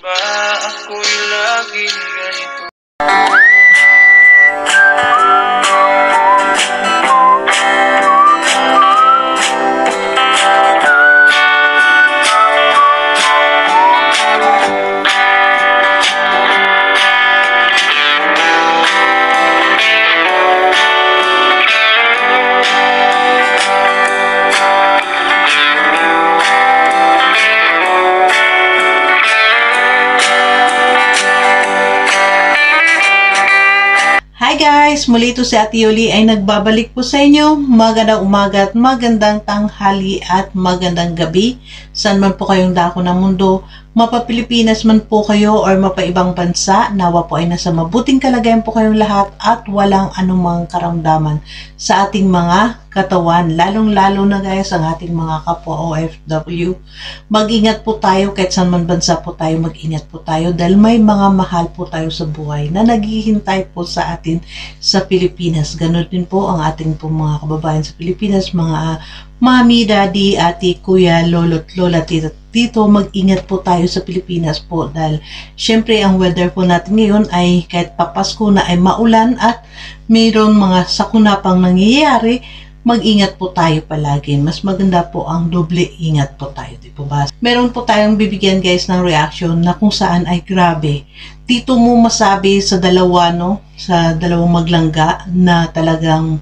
Ba ako'y laging ganito? Hi guys! Muli ito si Ate Yoli ay nagbabalik po sa inyo. Magandang umaga at magandang tanghali at magandang gabi. Saan man po kayong dako ng mundo, mapa-Pilipinas man po kayo or mapa-ibang bansa, nawa po ay nasa mabuting kalagayan po kayong lahat at walang anumang karamdaman sa ating mga katawan. Lalong-lalo na guys ang ating mga kapwa OFW. Mag-ingat po tayo kahit saan man bansa po tayo, mag-ingat po tayo dahil may mga mahal po tayo sa buhay na naghihintay po sa atin sa Pilipinas. Ganon din po ang ating po mga kababayan sa Pilipinas, mga mami, daddy, ate, kuya, lolo't lola, tito, mag-ingat po tayo sa Pilipinas po dahil syempre ang weather po natin ngayon ay kahit papasko na ay maulan at mayroon mga sakuna pang nangyayari. Mag-ingat po tayo palagi. Mas maganda po ang doble ingat po tayo, di po ba? Meron po tayong bibigyan guys ng reaction na kung saan ay grabe. Dito mo masabi sa dalawa, no? Sa dalawang maglangga na talagang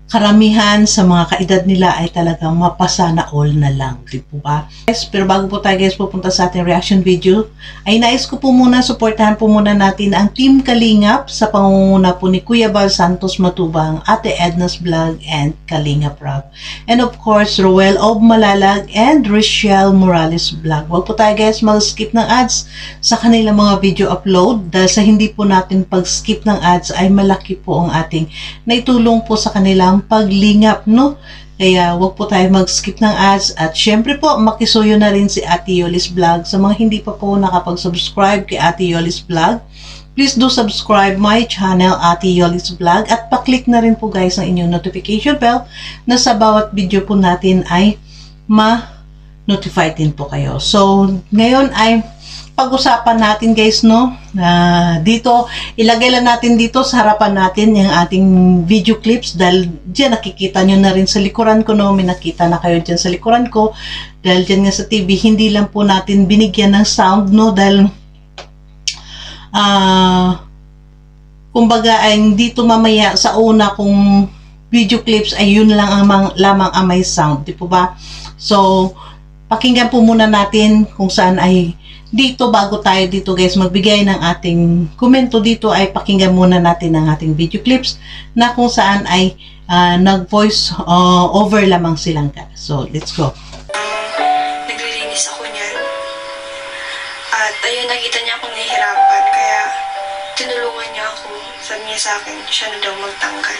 karamihan sa mga kaedad nila ay talagang mapasana all na lang, di po ba? Yes, pero bago po tayo guys pupunta sa ating reaction video, ay nais ko po muna, supportahan po muna natin ang Team Kalingap sa pangunguna po ni Kuya Bal Santos Matubang, Ate Edna's Vlog, and Kalingap Rob. And of course, Roel of Malalag and Richelle Morales Vlog. Huwag po tayo guys mag-skip ng ads sa kanilang mga video upload dahil sa hindi po natin pag-skip ng ads ay malaki po ang ating naitulong po sa kanilang paglingap, no? Kaya wag po tayo mag-skip ng ads at syempre po makisuyo na rin si Ate Yoli's Vlog. Sa mga hindi pa po nakapag-subscribe kay Ate Yoli's Vlog, please do subscribe my channel Ate Yoli's Vlog at pa-click na rin po guys ang inyong notification bell na sa bawat video po natin ay ma-notify din po kayo. So ngayon ay pag-usapan natin guys, no? Dito, ilagay lang natin dito sa harapan natin yung ating video clips dahil dyan nakikita nyo na rin sa likuran ko, no? May nakita na kayo dyan sa likuran ko dahil dyan nga sa TV, hindi lang po natin binigyan ng sound, no? Dahil kumbaga ay dito mamaya sa una kung video clips ay yun lang lamang ang may sound, di po ba? So, pakinggan po muna natin kung saan ay dito, bago tayo dito guys magbigay ng ating komento dito, ay pakinggan muna natin ang ating video clips na kung saan ay nag-voice over lamang silang ka. So, let's go. Naglilinis ako niyan. At ayun, nakita niya akong nahihirapan. Kaya tinulungan niya ako. Sabi niya sa akin, siya na daw magtanggal.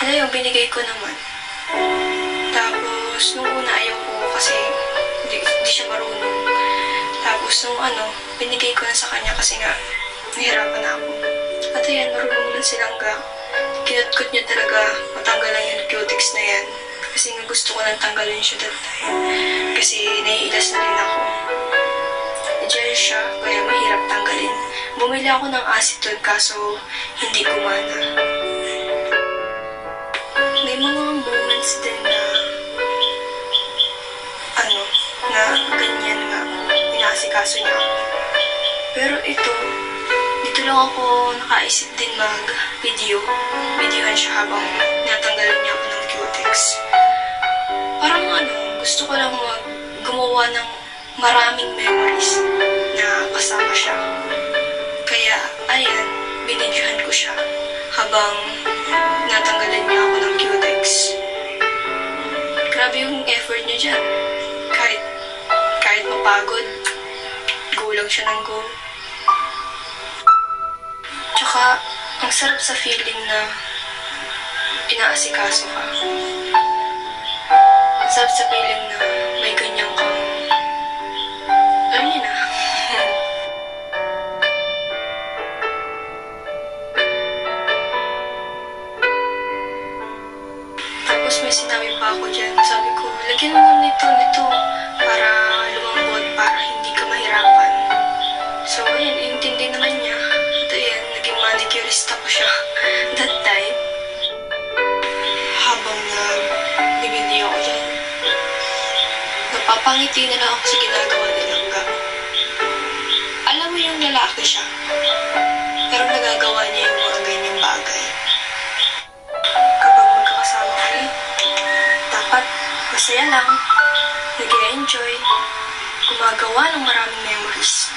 And ayun, binigay ko naman. Tapos, nung una ayaw ko kasi hindi siya marunong. Tapos nung binigay ko na sa kanya kasi nga nahirapan ako. At ayan, marunong na silang kinutkot niya talaga matanggalan yung cutics na yan. Kasi nga gusto ko nang tanggalin siya that time. Kasi naiilas na rin ako. Gel siya, kaya mahirap tanggalin. Bumili ako ng acetone kaso hindi gumana. May mga moments din na na ganyan nga inaasikaso niya ako. Pero dito lang ako nakaisip din videohan siya habang natanggalan niya ako ng cutics. Parang gusto ko lang gumawa ng maraming memories na kasama siya. Kaya ayan, binidyohan ko siya habang natanggalan niya ako ng cutics. Grabe yung effort niya dyan. Kahit mapagod, go lang siya ng go. Tsaka, ang sarap sa feeling na inaasikaso ka. Ang sarap sa feeling na may ganyan kang, alam niyo na. Tapos may sinabi pa ako dyan. Sabi ko, lagyan mo nito para lumambot, para hindi ka mahirapan. So, ayun, intindi naman niya. At ayan, naging manicurista ko siya that time. Habang nagbibideo ako dyan, napapangiti na lang ako sa ginagawa ni Langga. Alam mo yung lalaki siya, pero nagagawa niya yung mga ganyang bagay. Kapag magkakasama kami, dapat masaya lang, nag-e-enjoy, gumagawa ng maraming memories.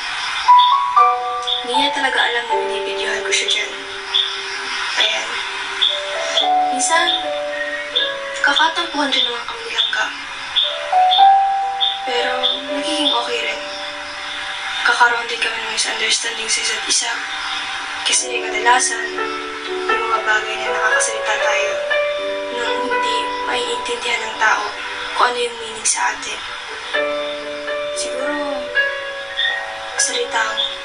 Hindi niya talaga alam na binibidyohan ko siya dyan. Ayan. Minsan, kakatampuhan rin naman kami Langga. Pero, nagiging okay rin. Kakaroon din kami ng misunderstanding sa isa't isa. Kasi kadalasan, yung mga bagay na nakakasalita tayo nang hindi maiintindihan ng tao kung ano yung meaning sa atin. Siguro, salitang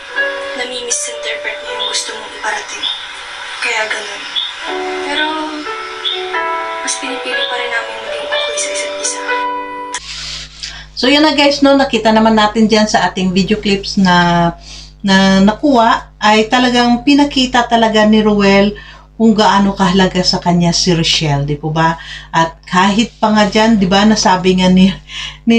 nami-misinterpret mo yung gusto mong iparating. Kaya ganun. Pero, mas pinipili pa rin namin maging okay sa isa't isa. So yun na guys, no, nakita naman natin dyan sa ating video clips na nakuha, ay talagang pinakita talaga ni Ruel kung gaano kahalaga sa kanya si Rochelle, di po ba? At kahit pa nga dyan, di ba, nasabi nga ni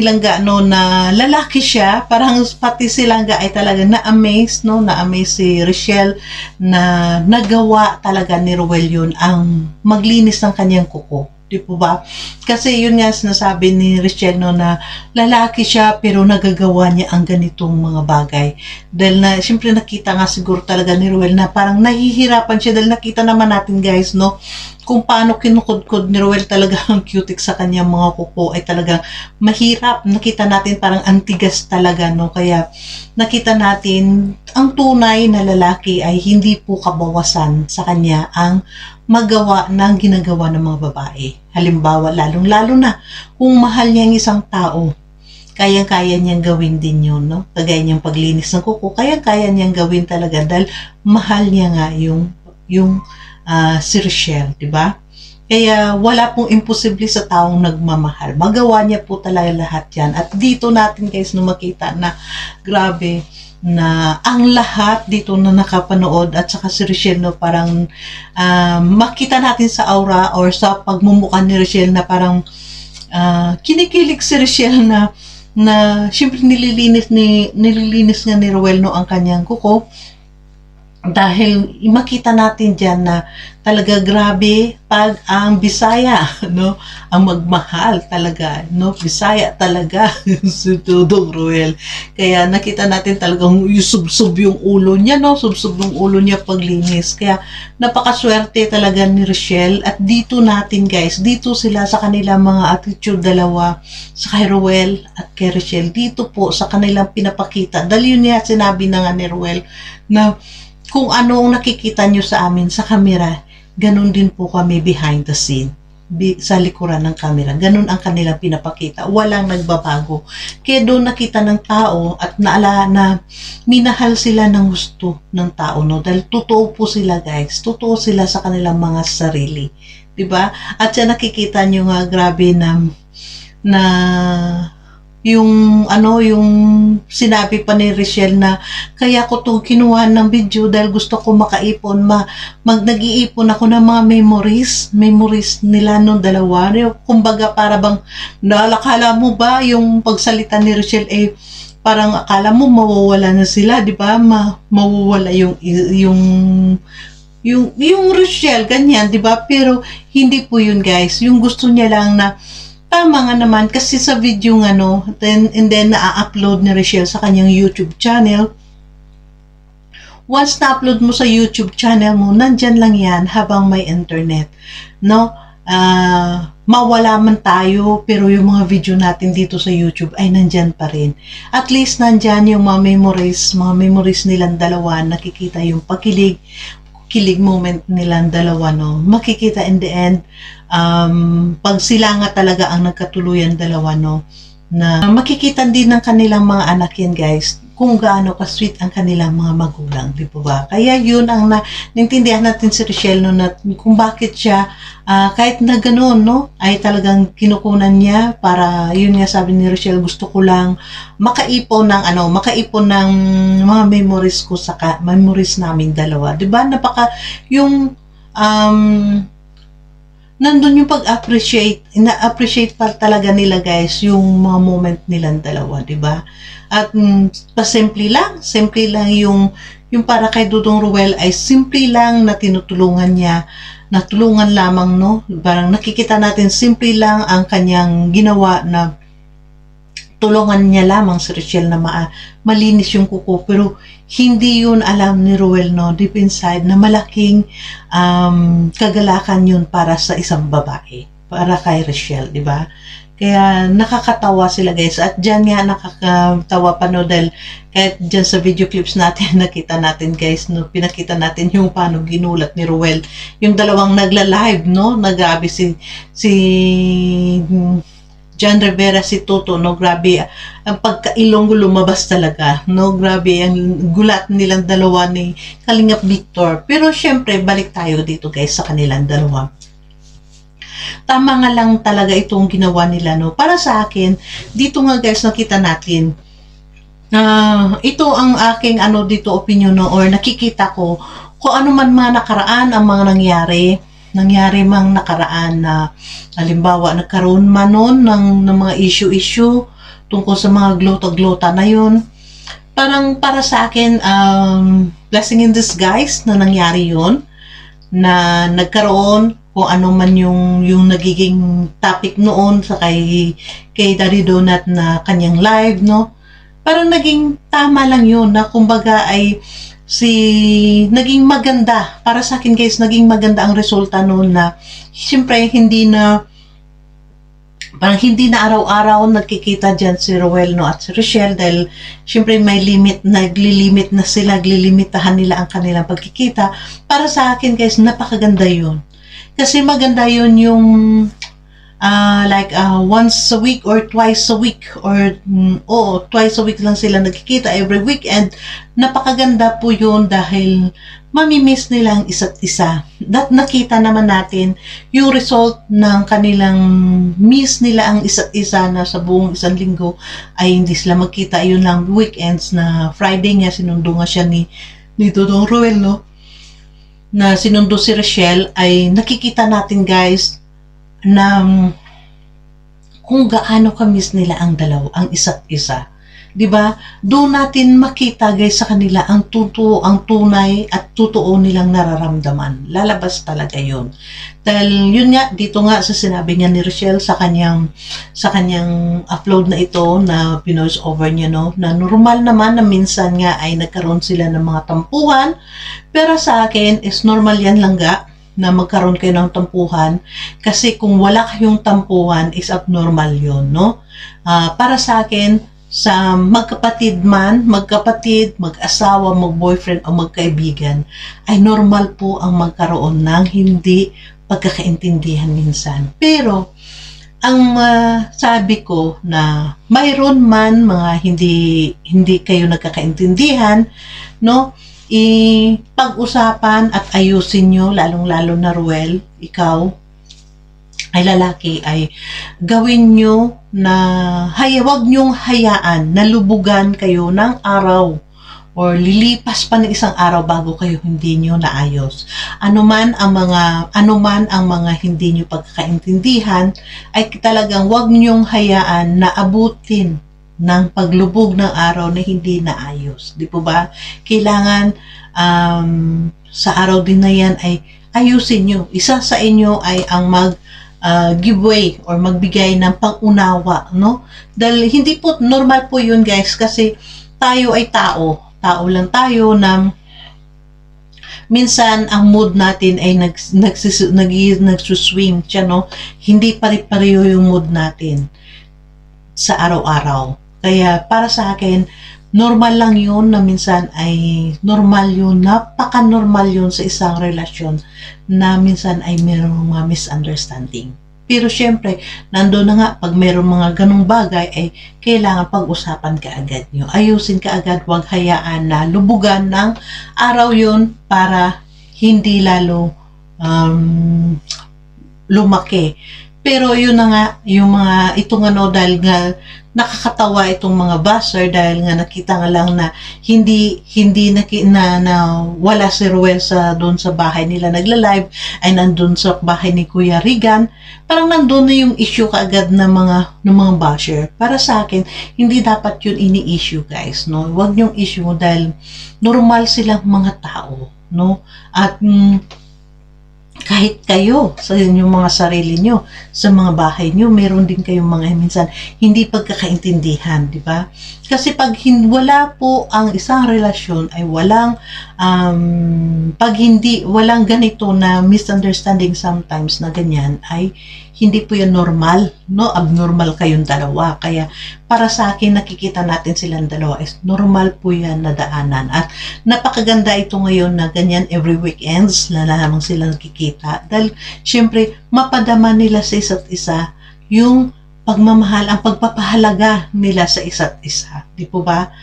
Langga, no, na lalaki siya, parang pati si Langga ay talaga na-amaze, no, na-amaze si Rochelle na nagawa talaga ni Ruel yun ang maglinis ng kanyang kuko. Di po ba? Kasi yun nga sinasabi ni Rochelle, no, na lalaki siya pero nagagawa niya ang ganitong mga bagay. Dahil na, siyempre nakita nga siguro talaga ni Ruel na parang nahihirapan siya dahil nakita naman natin guys, no, kung paano kinukudkod ni Ruel talaga ang cutic sa kanyang mga kuko ay talagang mahirap. Nakita natin parang antigas talaga, no, kaya nakita natin ang tunay na lalaki ay hindi po kabawasan sa kanya ang magawa ng ginagawa ng mga babae. Halimbawa, lalong-lalo na kung mahal niya ang isang tao, kayang-kaya niyang gawin din yun, no? Kagaya niyang paglinis ng kuko, kayang-kaya niyang gawin talaga dahil mahal niya nga yung si Rochelle, di ba? Kaya wala pong imposible sa taong nagmamahal. Magawa niya po talaga lahat yan. At dito natin guys no makita na grabe na ang lahat dito na nakapanood at saka si Rochelle, no, parang makita natin sa aura or sa pagmumukha ni Rochelle na parang kinikilig si Rochelle na syempre nililinis nga ni Ruel, no, ang kanyang kuko. Dahil makita natin dyan na talaga grabe pag ang Bisaya, no, ang magmahal talaga, no, Bisaya talaga si Dudong Ruel. Kaya nakita natin talagang subsub yung ulo niya, no, subsub yung ulo niya paglinis. Kaya napakaswerte talaga ni Rochelle. At dito natin guys, dito sila sa kanilang mga attitude dalawa, sa kay Ruel at kay Rochelle, dito po sa kanilang pinapakita. Dahil yun niya sinabi na nga ni Ruel na kung ano ang nakikita nyo sa amin sa kamera, ganun din po kami behind the scene, sa likuran ng kamera. Ganun ang kanilang pinapakita. Walang nagbabago. Kaya doon nakita ng tao at naala na minahal sila ng gusto ng tao, no? Dahil totoo po sila guys. Totoo sila sa kanilang mga sarili. Diba? At siya nakikita nyo nga grabe na yung sinabi pa ni Rochelle na kaya ko to kinuha ng video dahil gusto ko makaipon, nag-iipon ako ng mga memories nila nung dalawa. Kumbaga para bang nakala mo ba yung pagsalita ni Rochelle parang akala mo mawawala na sila, di ba? Mawawala yung Rochelle, ganyan, di ba? Pero hindi po yun guys. Yung gusto niya lang na tama nga naman kasi sa video nga, no, and then na-upload ni Rochelle sa kanyang YouTube channel. Once na-upload mo sa YouTube channel mo, nandyan lang yan habang may internet, no? Mawala man tayo, pero yung mga video natin dito sa YouTube ay nandyan pa rin. At least nandyan yung mga memories nilang dalawa, nakikita yung kilig moment nilang dalawa, no? Makikita in the end, pag sila nga talaga ang nagkatuluyan dalawa, no, na makikita din ng kanilang mga anak yan guys, kung gaano ka-sweet ang kanilang mga magulang, di ba? Kaya yun ang naintindihan natin si Rochelle no, na kung bakit siya kahit na gano'n, no, ay talagang kinukunan niya para, yun nga sabi ni Rochelle, gusto ko lang makaipon ng mga memories ko memories namin dalawa. Di ba? Yung nandun yung ina-appreciate pa talaga nila guys yung mga moment nilang dalawa, di ba? At simple lang yung para kay Dudong Ruel ay simple lang na tinutulungan niya, natulungan lamang, no? Parang nakikita natin simple lang ang kanyang ginawa na tulungan niya lamang si Rochelle na malinis yung kuko, pero hindi yun alam ni Ruel, no, deep inside, na malaking kagalakan yun para sa isang babae, para kay Rochelle, di ba? Kaya nakakatawa sila guys, at dyan nga nakakatawa pa, no, dahil kahit dyan sa video clips natin, nakita natin guys, no, pinakita natin yung paano ginulat ni Ruel, yung dalawang nagla-live, no, nagabi si John Rivera, si Toto, no, grabe, ang pagkailong lumabas talaga, no, grabe, ang gulat nilang dalawa ni Kalingap Victor. Pero syempre, balik tayo dito guys sa kanilang dalawa. Tama nga lang talaga itong ginawa nila, no. Para sa akin, dito nga guys, nakita natin, ito ang aking, dito opinion, no, or nakikita ko, kung ano man mga nakaraan ang mga nangyari mang nakaraan na halimbawa nagkaroon man nun ng mga issue tungkol sa mga glota-glota na yun. Parang para sa akin, blessing in disguise na nangyari yun, na nagkaroon kung ano man yung nagiging topic noon sa kay Daddy Donut na kanyang live, no? Parang naging tama lang yun na kumbaga ay naging maganda. Para sa akin guys, naging maganda ang resulta noon na siyempre hindi na araw-araw nagkikita dyan si Ruel, no, at si Rochelle, dahil siyempre may naglilimit na sila, naglilimitahan nila ang kanilang pagkikita. Para sa akin guys, napakaganda yun. Kasi maganda yun yung once a week or twice a week, or twice a week lang sila nagkikita every weekend. Napakaganda po yun dahil mamimiss nila ang isa't isa. Nakita naman natin yung result ng kanilang miss nila ang isa't isa na sa buong isang linggo ay hindi sila magkita. Yun lang weekends na Friday nga sinundo nga siya ni Dudong Ruel, no, na sinundo si Rochelle, ay nakikita natin guys na kung gaano ka-miss nila ang isa't isa. 'Di ba? Doon natin makita guys sa kanila ang tunay at totoo nilang nararamdaman. Lalabas talaga 'yon. Dahil yun nga, dito nga sa sinabi niya ni Rochelle sa kanyang upload na ito na pinoise over niya, no, na normal naman na minsan nga ay nagkaroon sila ng mga tampuhan, pero sa akin is normal yan lang na magkaroon kayo ng tampuhan, kasi kung wala kayong tampuhan is abnormal yun, no? Para sa akin, sa magkapatid, mag-asawa, mag-boyfriend o magkaibigan, ay normal po ang magkaroon ng hindi pagkakaintindihan minsan. Pero ang sabi ko na mayroon man mga hindi kayo nagkakaintindihan, no? Pag-usapan at ayusin nyo, lalong-lalo na Ruel, ikaw ay lalaki, ay gawin nyo na huwag nyong hayaan na lubugan kayo ng araw or lilipas pa ng isang araw bago kayo hindi nyo naayos. Anuman ang mga hindi nyo pagkakaintindihan, ay talagang huwag nyong hayaan na abutin ng paglubog ng araw na hindi naayos. Di po ba? Kailangan sa araw din na yan ay ayusin nyo. Isa sa inyo ay ang give way or magbigay ng pang-unawa, no? Dahil hindi po normal po yun guys, kasi tayo ay tao lang tayo na minsan ang mood natin ay nagsuswing siya, no? Hindi pare-pareho yung mood natin sa araw-araw. Kaya para sa akin, normal lang yun na minsan ay normal yun, napaka-normal yun sa isang relasyon na minsan ay mayroong mga misunderstanding. Pero syempre, nandun na nga, pag mayroong mga ganong bagay, ay kailangan pag-usapan ka agad nyo. Ayusin ka agad, huwag hayaan na lubugan ng araw yun para hindi lalo lumaki. Pero yun na nga, yung mga, itong ano, dahil nga nakakatawa itong mga basher, dahil nga nakita nga lang na hindi na wala si Ruel doon sa bahay nila nagla-live, ay nandun sa bahay ni Kuya Regan. Parang nandun na yung issue kaagad ng mga basher. Para sa akin, hindi dapat yun ini-issue, guys, no? Huwag niyong issue dahil normal silang mga tao, no? At kahit kayo sa inyong mga sarili nyo, sa mga bahay nyo, meron din kayong mga minsan hindi pagkakaintindihan, di ba? Kasi pag wala po ang isang relasyon ay walang walang ganito na misunderstanding sometimes na ganyan, ay hindi po yan normal, no? Abnormal kayong dalawa. Kaya para sa akin, nakikita natin silang dalawa is normal po yan na daanan. At napakaganda ito ngayon na ganyan every weekends na lamang sila nakikita. Dahil syempre, mapadama nila sa isa't isa yung pagmamahal, ang pagpapahalaga nila sa isa't isa. Di po ba?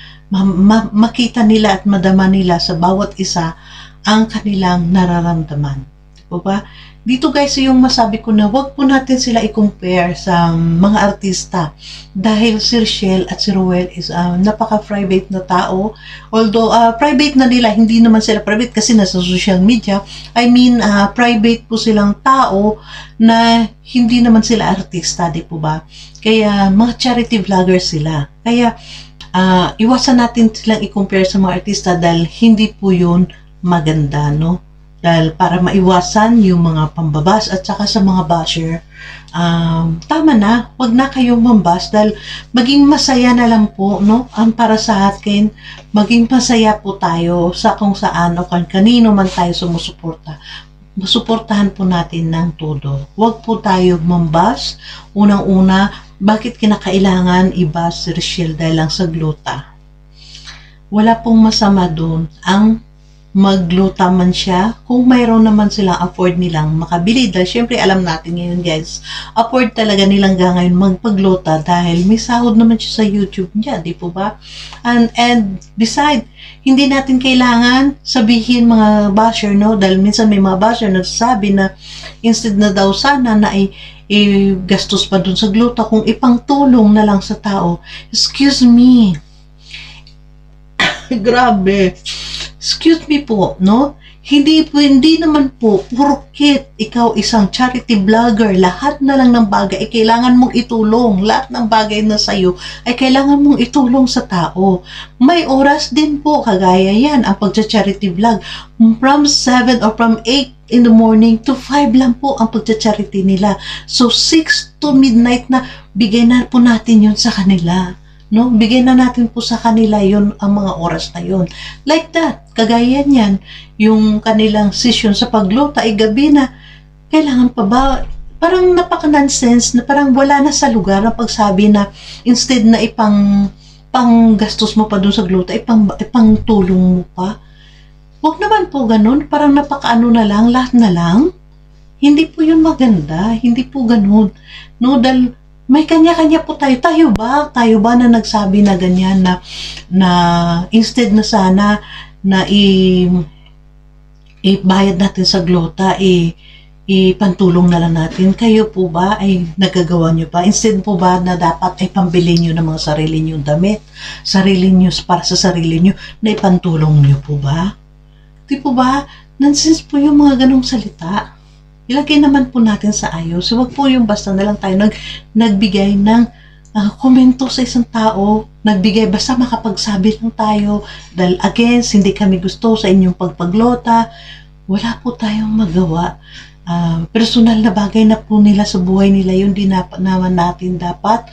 Makita nila at madama nila sa bawat isa ang kanilang nararamdaman. Di po ba? Dito guys, yung masabi ko na wag po natin sila i-compare sa mga artista dahil si Richelle at si Ruel is napaka-private na tao. Although private na nila, hindi naman sila private kasi nasa social media. I mean, private po silang tao na hindi naman sila artista, di po ba? Kaya mga charity vloggers sila. Kaya iwasan natin silang i-compare sa mga artista dahil hindi po yun maganda, no? Dahil para maiwasan yung mga pambabas at saka sa mga basher, tama na, wag na kayong mambas dahil maging masaya na lang po, no? Ang para sa akin, maging masaya po tayo sa kung saan o kanino man tayo sumusuporta. Masuportahan po natin ng todo. Wag po tayo mambas. Unang-una, bakit kinakailangan ibas si Richelle dahil lang sa gluta? Wala pong masama doon ang magluta man siya, kung mayroon naman silang afford nilang makabili. Dahil syempre alam natin ngayon guys, afford talaga nilang ngayon magpagluta dahil may sahod naman siya sa YouTube niya, di po ba? And beside, hindi natin kailangan sabihin mga basher, no? Dahil minsan may mga basher na sabi na instead na daw sana na gastos pa dun sa gluta kung ipangtulong na lang sa tao. Excuse me. Grabe. Excuse me po, no? Hindi naman po, porket ikaw isang charity vlogger, lahat na lang ng bagay ay kailangan mong itulong. Lahat ng bagay na sa'yo ay kailangan mong itulong sa tao. May oras din po, kagaya yan, ang pagcha-charity vlog. From 7 or from 8 in the morning to 5 lang po ang pagcha-charity nila. So 6 to midnight na, bigay na po natin yun sa kanila. No, bigyan na natin po sa kanila yon ang mga oras na yon. Like that, kagaya niyan, yung kanilang session sa pagluta ay gabi na. Kailangan pa ba? Parang napaka-nonsense na parang wala na sa lugar na pagsabi na instead na panggastos mo pa dun sa gluta, ipangtulong mo pa. Huwag naman po ganun, parang napakaano na lang, lahat na lang. Hindi po yun maganda, hindi po ganun. No, dahil may kanya-kanya po tayo. Tayo ba na nagsabi na ganyan na instead na sana na ibayad natin sa glota, ipantulong na lang natin. Kayo po ba ay nagagawa nyo pa? Instead po ba na dapat ay pambili nyo ng mga sarili nyo damit, sarili nyo para sa sarili nyo, na ipantulong nyo po ba? Di po ba? Nonsense po yung mga ganong salita. Ilagay naman po natin sa ayos. Huwag po yung basta na lang tayo nagbigay ng komento sa isang tao. Nagbigay basta makapagsabi lang tayo. Dahil against, hindi kami gusto sa inyong pagpaglota. Wala po tayong magawa. Personal na bagay na po nila sa buhay nila yun. Di naman natin dapat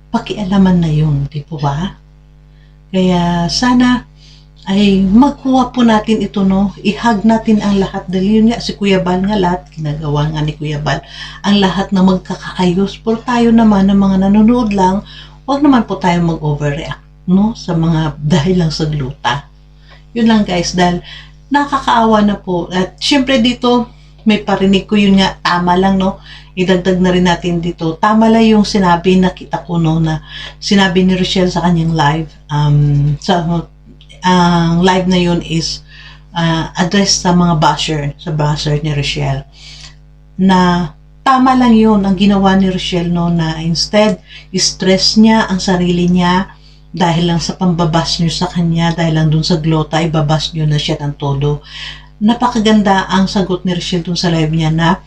pakialaman na yun. Di po ba? Kaya sana ay magkuha po natin ito, no? I-hug natin ang lahat. Dahil yun nga, si Kuya Bal nga lahat, ginagawa nga ni Kuya Bal, ang lahat na magkakaayos. Pero tayo naman, ng mga nanonood lang, huwag naman po tayo mag-overreact, no? Sa mga dahil lang sa gluta. Yun lang guys, dahil nakakaawa na po. At syempre dito, may parinig ko yun nga, tama lang, no? idagdag na rin natin dito. Tama lang yung sinabi, nakita ko no, na sinabi ni Rochelle sa kanyang live. Ang live na yun is address sa mga basher ni Rochelle. Na tama lang yun ang ginawa ni Rochelle no, na instead, stress niya ang sarili niya dahil lang sa pambabas niyo sa kanya, dahil lang dun sa glota, ibabas niyo na siya ng todo. Napakaganda ang sagot ni Rochelle dun sa live niya na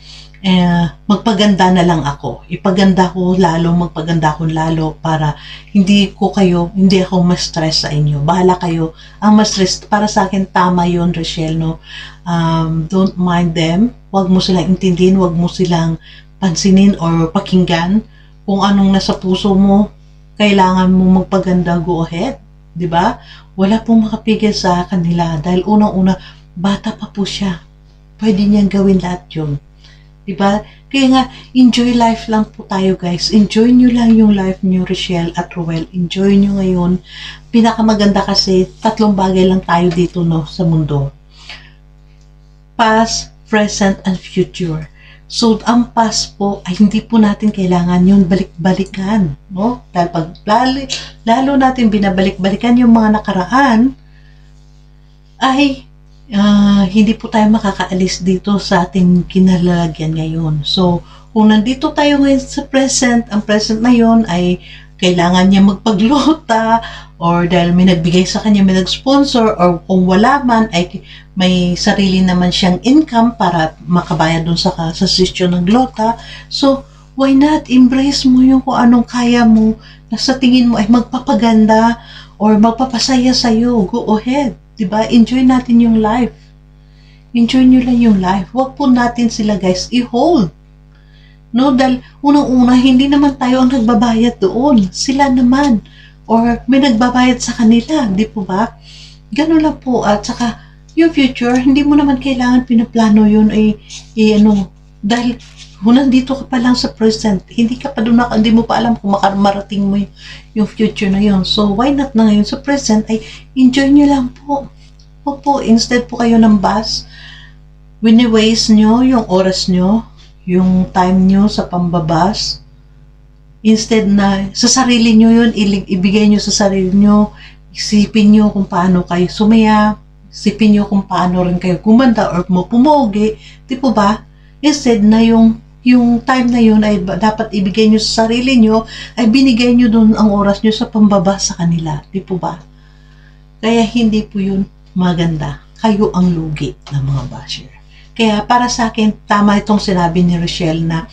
magpaganda na lang ako. Ipaganda ko lalo, magpaganda ko lalo para hindi ako ma-stress sa inyo. Bahala kayo. Ang ma-stress para sa akin, tama yun, Rochelle, no? Don't mind them. Huwag mo silang intindihin, huwag mo silang pansinin or pakinggan. Kung anong nasa puso mo, kailangan mo magpaganda, go ahead. Diba? Wala pong makapigil sa kanila dahil unang-una, bata pa po siya. Pwede niyang gawin lahat yun. Diba? Kaya nga, enjoy life lang po tayo, guys. Enjoy nyo lang yung life nyo, Rochelle at Ruel. Enjoy nyo ngayon. Pinakamaganda kasi, 3 bagay lang tayo dito, no, sa mundo. Past, present, and future. So, ang past po ay hindi po natin kailangan yun balik-balikan, no? Dahil pag lalo natin binabalik-balikan yung mga nakaraan, ay hindi po tayo makakaalis dito sa ating kinalalagyan ngayon. So, kung nandito tayo ngayon sa present, ang present na yun ay kailangan niya magpaglota or dahil may nagbigay sa kanya, may nag-sponsor, or kung wala man ay may sarili naman siyang income para makabayad dun sa session ng glota. So, why not embrace mo yung kung anong kaya mo na sa tingin mo ay magpapaganda or magpapasaya sa'yo. Go ahead. Diba? Enjoy natin yung life. Enjoy nyo lang yung life. Huwag po natin sila, guys, i-hold. No, dahil unang-una, hindi naman tayo ang nagbabayad doon. Sila naman. Or may nagbabayad sa kanila. Di po ba? Ganun lang po. At saka, yung future, hindi mo naman kailangan pinaplano yun dahil kung nandito ka pa lang sa present, hindi ka pa doon, hindi mo pa alam kung marating mo yung future na yun. So, why not na ngayon sa present ay enjoy nyo lang po. Opo, instead po kayo ng bus, wini-waste nyo yung oras nyo, yung time nyo sa pambabas, instead na sa sarili nyo yun, ibigay nyo sa sarili nyo, isipin nyo kung paano kayo sumaya, isipin nyo kung paano rin kayo gumanda or pumogi, di po ba? Instead na yung time na yun ay dapat ibigay nyo sa sarili nyo, ay binigay nyo doon ang oras nyo sa pambabas sa kanila, di po ba? Kaya hindi po yun maganda. Kayo ang lugi ng mga basher. Kaya para sa akin, tama itong sinabi ni Rochelle na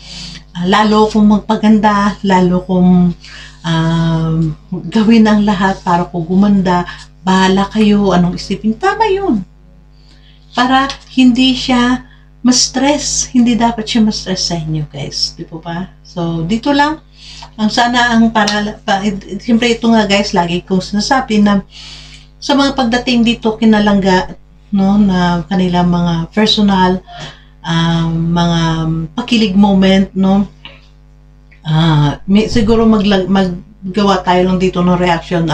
lalo kong magpaganda, lalo kong gawin ang lahat para ko gumanda, bahala kayo, anong isipin. Tama yun. Para hindi siya ma-stress. Hindi dapat siya ma-stress sa inyo, guys. Di po ba? So, dito lang. Siyempre ito nga, guys, lagi kong sinasabi na sa mga pagdating dito kinalangga, no, na kanilang mga personal mga pakilig moment, no, siguro maggawa tayo lang dito ng reaction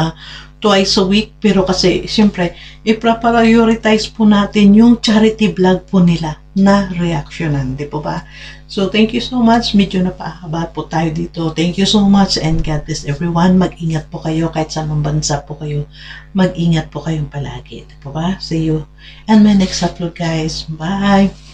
twice a week, pero kasi siyempre i-prioritize po natin yung charity vlog po nila na reactionan, di po ba? So thank you so much, medyo napahaba po tayo dito. Thank you so much and God bless everyone. Mag-ingat po kayo kahit saan mang bansa po kayo, mag-ingat po kayong palagi, di po ba? See you and my next upload, guys. Bye.